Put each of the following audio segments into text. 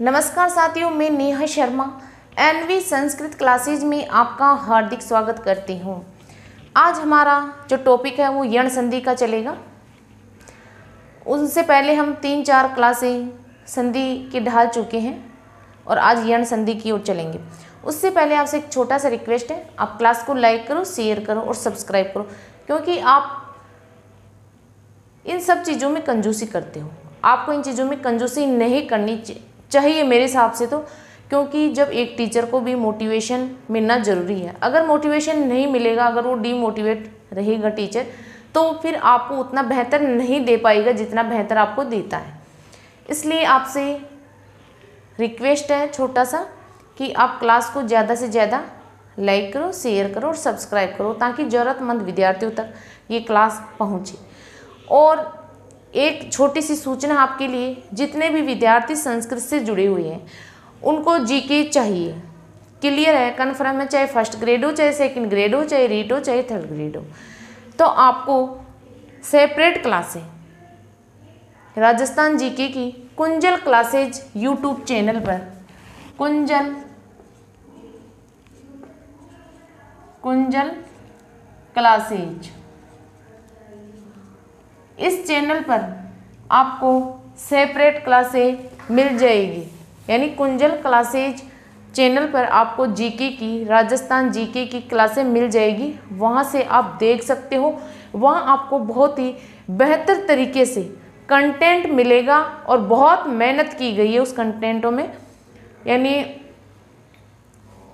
नमस्कार साथियों, मैं नेहा शर्मा एनवी संस्कृत क्लासेज में आपका हार्दिक स्वागत करती हूँ। आज हमारा जो टॉपिक है वो यण संधि का चलेगा। उससे पहले हम 3-4 क्लासें संधि की ढाल चुके हैं और आज यण संधि की ओर चलेंगे। उससे पहले आपसे एक छोटा सा रिक्वेस्ट है, आप क्लास को लाइक करो, शेयर करो और सब्सक्राइब करो, क्योंकि आप इन सब चीज़ों में कंजूसी करते हो। आपको इन चीज़ों में कंजूसी नहीं करनी चाहिए मेरे हिसाब से तो, क्योंकि जब एक टीचर को भी मोटिवेशन मिलना ज़रूरी है। अगर मोटिवेशन नहीं मिलेगा, अगर वो डीमोटिवेट रहेगा टीचर, तो फिर आपको उतना बेहतर नहीं दे पाएगा जितना बेहतर आपको देता है। इसलिए आपसे रिक्वेस्ट है छोटा सा कि आप क्लास को ज़्यादा से ज़्यादा लाइक करो, शेयर करो और सब्सक्राइब करो, ताकि ज़रूरतमंद विद्यार्थियों तक ये क्लास पहुँचे। और एक छोटी सी सूचना आपके लिए, जितने भी विद्यार्थी संस्कृत से जुड़े हुए हैं उनको जीके चाहिए, क्लियर है, कन्फर्म है, चाहे फर्स्ट ग्रेड हो, चाहे सेकंड ग्रेड हो, चाहे रीट हो, चाहे थर्ड ग्रेड हो। तो आपको सेपरेट क्लासें राजस्थान जीके की कुंजल क्लासेज यूट्यूब चैनल पर, कुंजल क्लासेज, इस चैनल पर आपको सेपरेट क्लासें मिल जाएगी। यानी कुंजल क्लासेज चैनल पर आपको जीके की, राजस्थान जीके की क्लासें मिल जाएगी। वहाँ से आप देख सकते हो। वहाँ आपको बहुत ही बेहतर तरीके से कंटेंट मिलेगा और बहुत मेहनत की गई है उस कंटेंटों में। यानी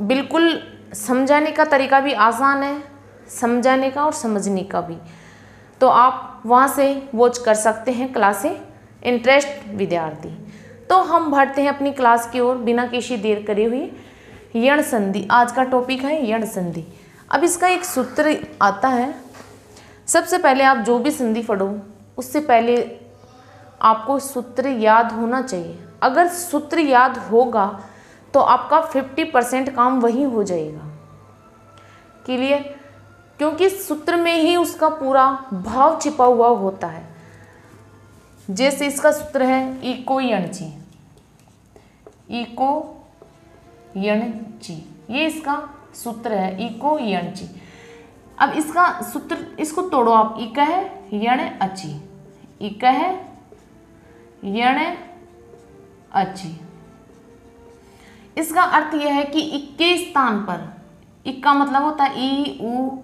बिल्कुल समझाने का तरीका भी आसान है, समझाने का और समझने का भी। तो आप वहाँ से वॉच कर सकते हैं क्लासें, इंटरेस्ट विद्यार्थी। तो हम बढ़ते हैं अपनी क्लास की ओर बिना किसी देर करे हुए। यण संधि आज का टॉपिक है, यण संधि। अब इसका एक सूत्र आता है। सबसे पहले आप जो भी संधि पढ़ो उससे पहले आपको सूत्र याद होना चाहिए। अगर सूत्र याद होगा तो आपका 50% काम वही हो जाएगा, क्लियर, क्योंकि सूत्र में ही उसका पूरा भाव छिपा हुआ होता है। जैसे इसका सूत्र है इको यणची, इको यणची, ये इसका सूत्र है, इको यणची। अब इसका सूत्र, इसको तोड़ो आप। इक है यण अची, इक है यण अची। इसका अर्थ यह है कि इक के स्थान पर, इक का मतलब होता है ई, उ,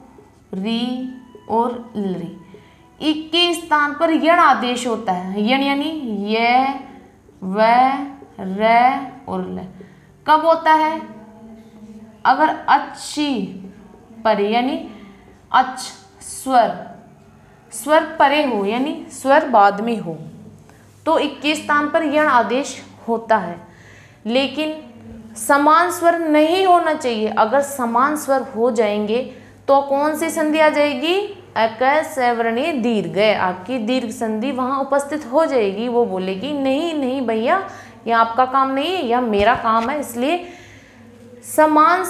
री और ली, इक के स्थान पर यण आदेश होता है। यण यानी ये, व, र और ल। कब होता है? अगर अच्छी परे, यानी अच्छ स्वर परे हो, यानी स्वर बाद में हो, तो इक के स्थान पर यण आदेश होता है। लेकिन समान स्वर नहीं होना चाहिए। अगर समान स्वर हो जाएंगे तो कौन सी संधि आ जाएगी? अक सवर्णी दीर्घ, आपकी दीर्घ संधि वहाँ उपस्थित हो जाएगी। वो बोलेगी नहीं नहीं भैया, यह आपका काम नहीं है, यह मेरा काम है। इसलिए समान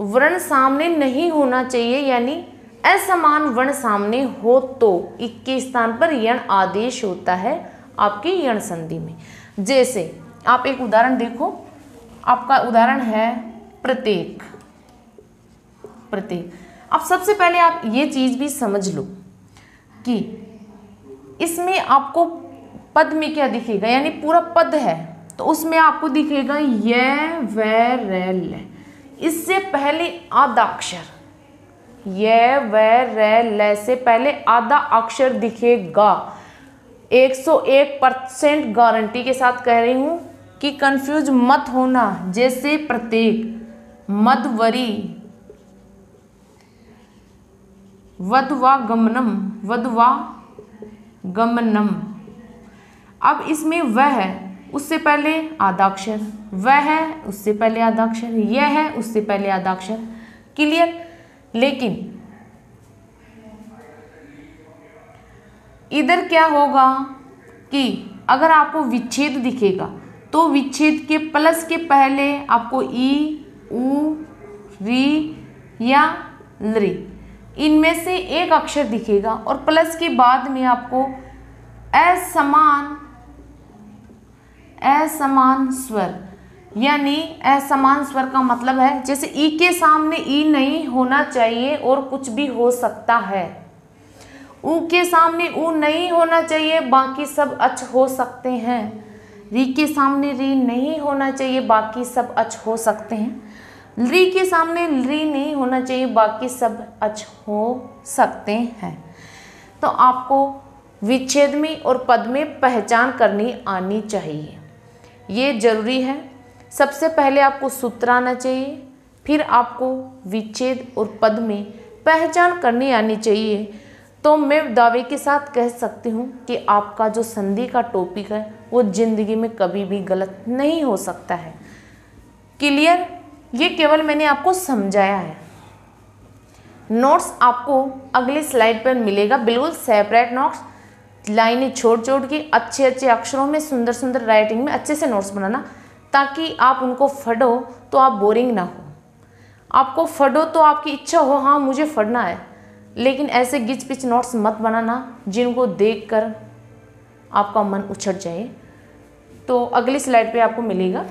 वर्ण सामने नहीं होना चाहिए, यानी असमान वर्ण सामने हो तो इक के स्थान पर यण आदेश होता है आपकी यण संधि में। जैसे आप एक उदाहरण देखो, आपका उदाहरण है प्रत्येक। प्रत्येक, अब सबसे पहले आप ये चीज़ भी समझ लो कि इसमें आपको पद में क्या दिखेगा, यानी पूरा पद है तो उसमें आपको दिखेगा य, व, र, ल। इससे पहले आधा अक्षर, य, व, र, ल से पहले आधा अक्षर दिखेगा। 101% गारंटी के साथ कह रही हूँ कि कंफ्यूज मत होना। जैसे प्रत्येक, मधवरी, वधवा गमनम, वधवा गमनम। अब इसमें वह है, उससे पहले आधा अक्षर, वह है उससे पहले आधा अक्षर, यह है उससे पहले आधा अक्षर, क्लियर। लेकिन इधर क्या होगा कि अगर आपको विच्छेद दिखेगा तो विच्छेद के प्लस के पहले आपको ई, उ, री या लरी, इनमें से एक अक्षर दिखेगा और प्लस के बाद में आपको असमान स्वर, यानी असमान स्वर का मतलब है जैसे ई के सामने ई नहीं होना चाहिए और कुछ भी हो सकता है, ऊ के सामने ऊ नहीं होना चाहिए बाकी सब अच हो सकते हैं, री के सामने री नहीं होना चाहिए बाकी सब अच हो सकते हैं, री के सामने री नहीं होना चाहिए बाकी सब अच हो सकते हैं। तो आपको विच्छेद में और पद में पहचान करनी आनी चाहिए, ये जरूरी है। सबसे पहले आपको सूत्र आना चाहिए, फिर आपको विच्छेद और पद में पहचान करनी आनी चाहिए। तो मैं दावे के साथ कह सकती हूँ कि आपका जो संधि का टॉपिक है वो जिंदगी में कभी भी गलत नहीं हो सकता है। क्लियर? ये केवल मैंने आपको समझाया है। नोट्स आपको अगली स्लाइड पर मिलेगा, बिल्कुल सेपरेट नोट्स, लाइनें छोड़ के अच्छे अच्छे अक्षरों में सुंदर सुंदर राइटिंग में अच्छे से नोट्स बनाना, ताकि आप उनको पढ़ो तो आप बोरिंग ना हो। आपको पढ़ो तो आपकी इच्छा हो हाँ मुझे पढ़ना है, लेकिन ऐसे गिच पिच नोट्स मत बनाना जिनको देखकर आपका मन उछट जाए। तो अगली स्लाइड पे आपको मिलेगा।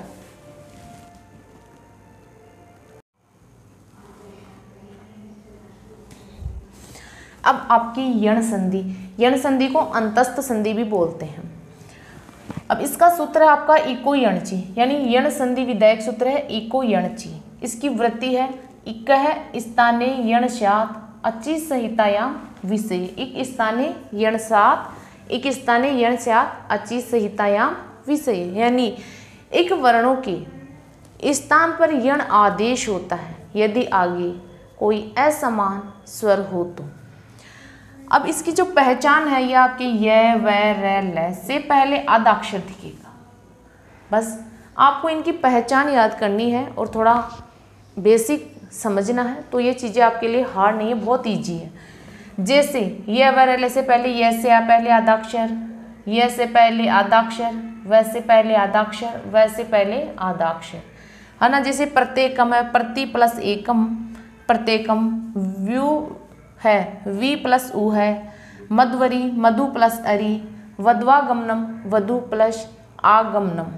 अब आपकी यण संधि, यण संधि को अंतस्थ संधि भी बोलते हैं। अब इसका सूत्र है आपका इको यणची, यानी यण संधि विधायक सूत्र है इको यणची। इसकी वृत्ति है इक है स्थाने यण सात अची संहितायाम विषय, एक स्थाने यण सात एक स्थाने यण सात अची संहितायाम विषय, यानी एक वर्णों के स्थान पर यण आदेश होता है यदि आगे कोई असमान स्वर हो तो। अब इसकी जो पहचान है ये आपके य व र ल से पहले आद्याक्षर दिखेगा। बस आपको इनकी पहचान याद करनी है और थोड़ा बेसिक समझना है, तो ये चीज़ें आपके लिए हार्ड नहीं है, बहुत इजी है। जैसे य व र ल से पहले य से पहले आद्याक्षर, य से पहले आद्याक्षर, व से पहले आद्याक्षर, व से पहले आद्याक्षर, है ना। जैसे प्रत्येकम है, प्रति प्लस एकम प्रत्येकम, व्यू है, वी प्लस उ है, मध्वरी मधु प्लस अरी, वध्वागमनम वधु प्लस आगमनम।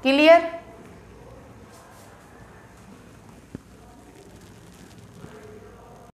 क्लियर?